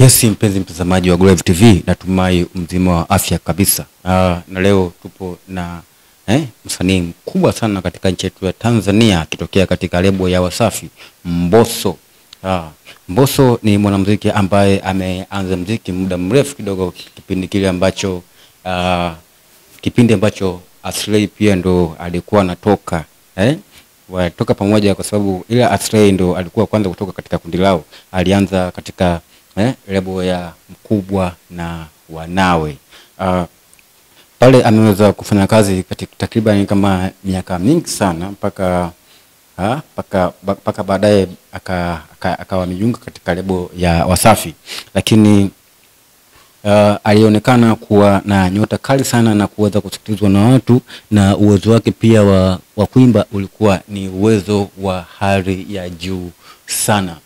Yes, mpenzi mtazamaji wa Glove TV, natumai mzima wa afya kabisa. Na leo tupo na msanii mkubwa sana katika nchi yetu ya Tanzania akitokea katika lebo ya Wasafi, Mbosso. Mbosso ni mwanamuziki ambaye ameanza muziki muda mrefu kidogo, kipindi ambacho Aslay pia ndo alikuwa anatoka watoka pamoja, kwa sababu ile Aslay ndo alikuwa kwanza kutoka katika kundi lao. Alianza katika lebo ya Mkubwa na Wanawe. Pale ameweza kufanya kazi katika takriban kama miaka mingi sana mpaka baadaye akawa amejiunga katika lebo ya Wasafi. Lakini alionekana kuwa na nyota kali sana na kuweza kusikilizwa na watu, na uwezo wake pia wa kuimba ulikuwa ni uwezo wa hali ya juu sana.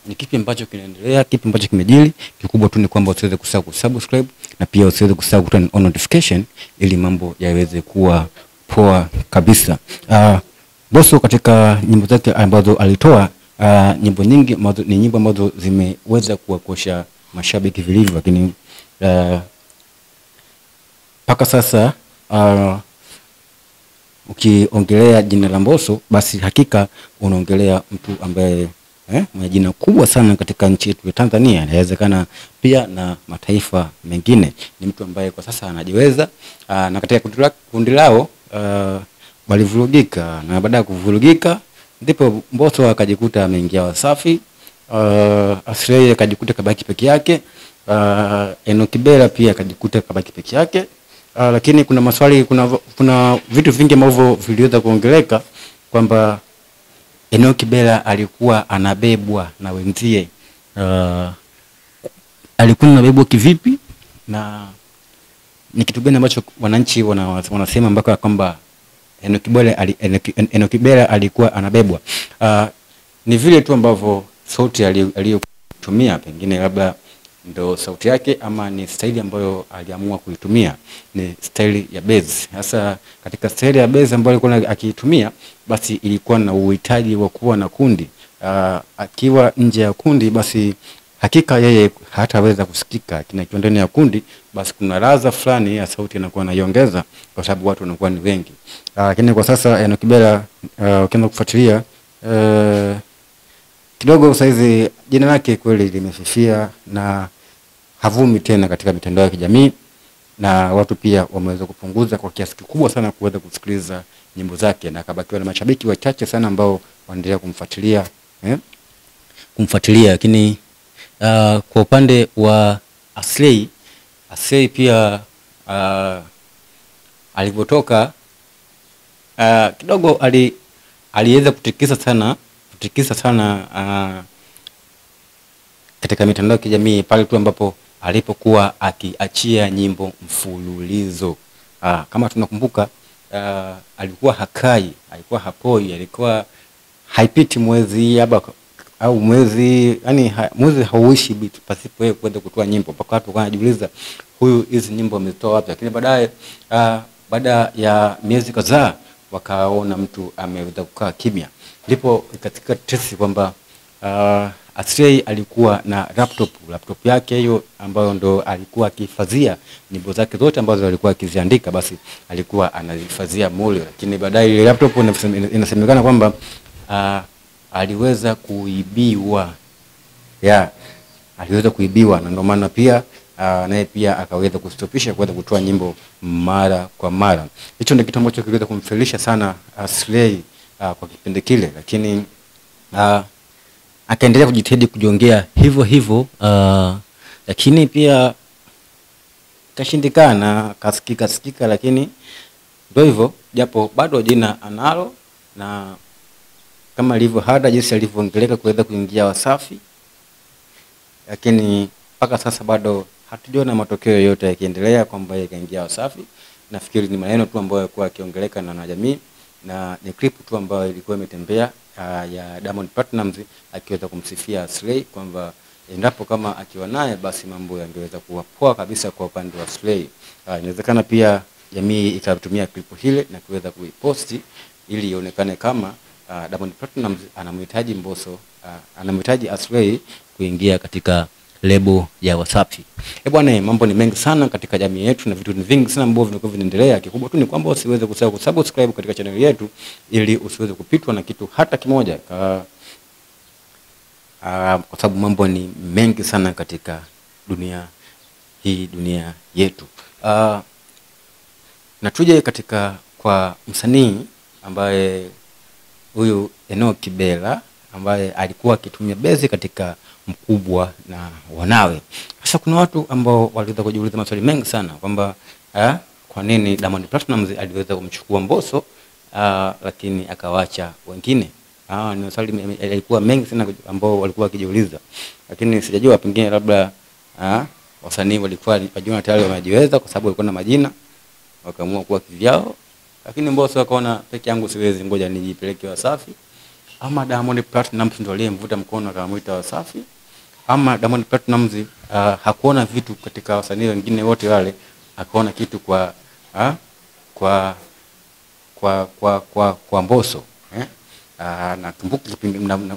Ni kipi ambacho kinaendelea, kipi ambacho kimejili? Kikubwa tu ni kwamba usiweze kusahau kusubscribe na pia usiweze kusahau kuturn on notification ili mambo yaweze kuwa poa kabisa. Mbosso katika nyimbo zake ambazo alitoa, nyimbo nyingi ni nyimbo ambazo zimeweza kuwakosha mashabiki vilivyo, lakini mpaka sasa ukiongelea jina la Mbosso basi hakika unaongelea mtu ambaye mwenye jina kubwa sana katika nchi yetu ya Tanzania, inawezekana pia na mataifa mengine. Ni mtu ambaye kwa sasa anajiweza, na katika kundi lao walivurugika, na baada ya kuvurugika ndipo Mbosso akajikuta ameingia Wasafi. Aslay akajikuta kabaki peke yake, Enock Bella pia akajikuta kabaki peke yake. Lakini kuna maswali, kuna vitu vingi ambavyo viliweza kuongeleka kwamba Enock Bella alikuwa anabebwa na wenzie. Alikuwa anabebwa kivipi na ni kitu gani ambacho wananchi wanasema mpaka kwamba Enock Bella alikuwa anabebwa? Ni vile tu ambavyo sauti aliyotumia, pengine labda ndo sauti yake, ama ni staili ambayo aliamua kuitumia, ni staili ya bass. Hasa katika staili ya bass ambayo alikuwa akiitumia, basi ilikuwa na uhitaji wa kuwa na kundi. Akiwa nje ya kundi, basi hakika yeye hataweza kusikika. Kinakiwa ndani ya kundi, basi kuna ladha fulani ya sauti inakuwa naiongeza kwa sababu watu wanakuwa ni wengi. Lakini kwa sasa Enock Bella ukianza kufuatilia kidogo saizi jina lake kweli limefifia na havumi tena katika mitandao ya kijamii, na watu pia wameweza kupunguza kwa kiasi kikubwa sana kuweza kusikiliza nyimbo zake, na akabakiwa na mashabiki wachache sana ambao wanaendelea kumfuatilia. Lakini kwa upande wa Aslay pia alipotoka kidogo aliweza kutikisa sana katika mitandao ya kijamii pale tu ambapo alipokuwa akiachia nyimbo mfululizo. Kama tunakumbuka, alikuwa hakai, alikuwa hapoi, alikuwa haipiti mwezi au mwezi, yani mwezi hauishi pasipo yeye kuweza kutoa nyimbo, mpaka watu wanajiuliza huyu hizi nyimbo amezitoa wapi. Lakini baadaye baada ya miezi kadhaa wakaona mtu ameweza kukaa kimya, ndipo katika tesi kwamba Aslay alikuwa na laptop yake hiyo ambayo ndo alikuwa akihifadhia nyimbo zake zote ambazo alikuwa akiziandika, basi alikuwa anahifadhia mule. Lakini baadaye ile laptop inasemekana kwamba aliweza kuibiwa. Aliweza kuibiwa, na ndio maana pia naye pia akaweza kustopisha kuweza kutoa nyimbo mara kwa mara. Hicho ndio kitu ambacho kiliweza kumfelisha sana Aslay kwa kipindi kile, lakini akaendelea kujitahidi kujiongea hivyo, lakini pia kashindikana, kasikika, lakini ndio hivyo, japo bado jina analo, na kama alivyo hada jinsi alivyoongeleka kuweza kuingia Wasafi, lakini mpaka sasa bado hatujaona matokeo yote yakiendelea kwamba yeye kaingia Wasafi. Nafikiri ni maneno tu ambayo yalikuwa yakiongeleka na jamii, na ni clip tu ambayo ilikuwa imetembea ya Diamond Platnumz akiweza kumsifia Aslay kwamba endapo kama akiwa naye basi mambo yangeweza kuwa poa kabisa kwa upande wa Aslay. Inawezekana pia jamii ikatumia clip hile na kuweza kuiposti ili ionekane kama Diamond Platnumz anamhitaji Mbosso, anamhitaji Aslay kuingia katika lebo ya Wasafi. Bwana, mambo ni mengi sana katika jamii yetu na vitu vingi sana ambavyo vinakuwa vinaendelea. Kikubwa tu ni kwamba usiweze kusahau kusubscribe katika channel yetu ili usiweze kupitwa na kitu hata kimoja. Kwa sababu mambo ni mengi sana katika dunia hii, dunia yetu. Na tuje katika kwa msanii ambaye huyu Enock Kibela ambaye alikuwa akitumia bezi katika Mkubwa na Wanawe. Sasa kuna watu ambao waliweza kujiuliza maswali mengi sana kwamba kwa nini Diamond Platnumz aliweza kumchukua Mbosso lakini akawacha wengine. Ni maswali yalikuwa mengi sana ambao walikuwa wakijiuliza, lakini sijajua pengine labda wasanii walikuwa wajiona tayari wamejiweza kwa sababu walikuwa na majina wakaamua kuwa kivyao, lakini Mbosso akaona peke yangu siwezi, ngoja nijipeleke Wasafi. Ama Diamond Platnumz ndo aliyemvuta mkono akamwita Wasafi, ama Diamond Platnumz hakuona vitu katika wasanii wengine wote wale, akaona kitu kwa Mbosso.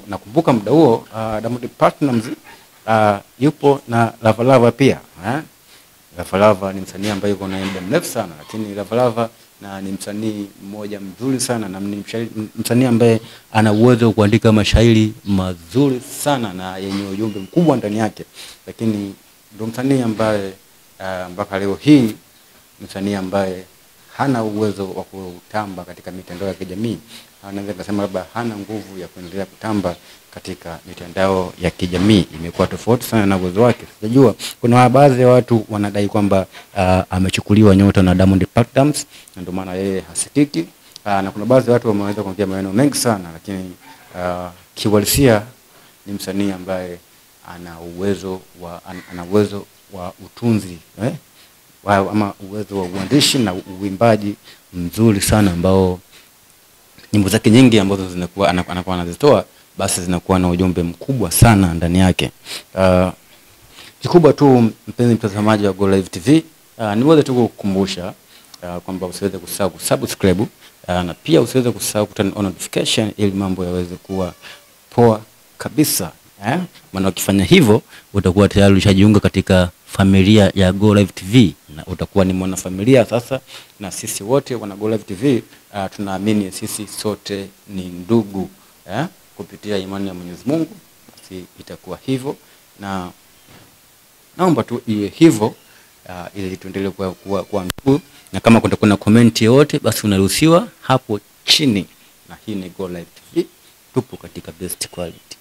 Nakumbuka muda huo Diamond Platnumz yupo na Lavalava pia. Lavalava ni msanii ambaye yuko na muda mrefu sana, lakini Lavalava ni msanii mmoja mzuri sana na msanii ambaye ana uwezo wa kuandika mashairi mazuri sana na yenye ujumbe mkubwa ndani yake, lakini ndio msanii ambaye mpaka leo hii msanii ambaye hana uwezo wa kutamba katika mitandao ya kijamii. Naweza kusema labda hana nguvu ya kuendelea kutamba katika mitandao ya kijamii, imekuwa tofauti sana na uwezo wake. Sijajua kuna baadhi ya watu wanadai kwamba amechukuliwa nyota na Diamond Platnumz na ndio maana yeye hasikiki, na kuna baadhi ya watu wameweza kuongea maneno mengi sana, lakini kiuhalisia ni msanii ambaye ana uwezo wa utunzi ama uwezo wa uandishi na uimbaji mzuri sana, ambao nyimbo zake nyingi ambazo zinakuwa anakuwa anazitoa basi zinakuwa na ujumbe mkubwa sana ndani yake. Kikubwa tu mpenzi mtazamaji wa Go Live TV, niweze tu kukukumbusha kwamba usiweze kusahau kusubscribe na pia usiweze kusahau kuturn on notification ili mambo yaweze kuwa poa kabisa. Maana ukifanya hivyo utakuwa tayari ulishajiunga katika familia ya Go Live TV na utakuwa ni mwana familia sasa, na sisi wote wana Go Live TV tunaamini sisi sote ni ndugu kupitia imani ya Mwenyezi Mungu. Basi itakuwa hivyo, na naomba tu iwe hivyo ili tuendelee kuwa ndugu, na kama kuna comment yote basi unaruhusiwa hapo chini. Na hii ni Go Live TV, tupo katika best quality.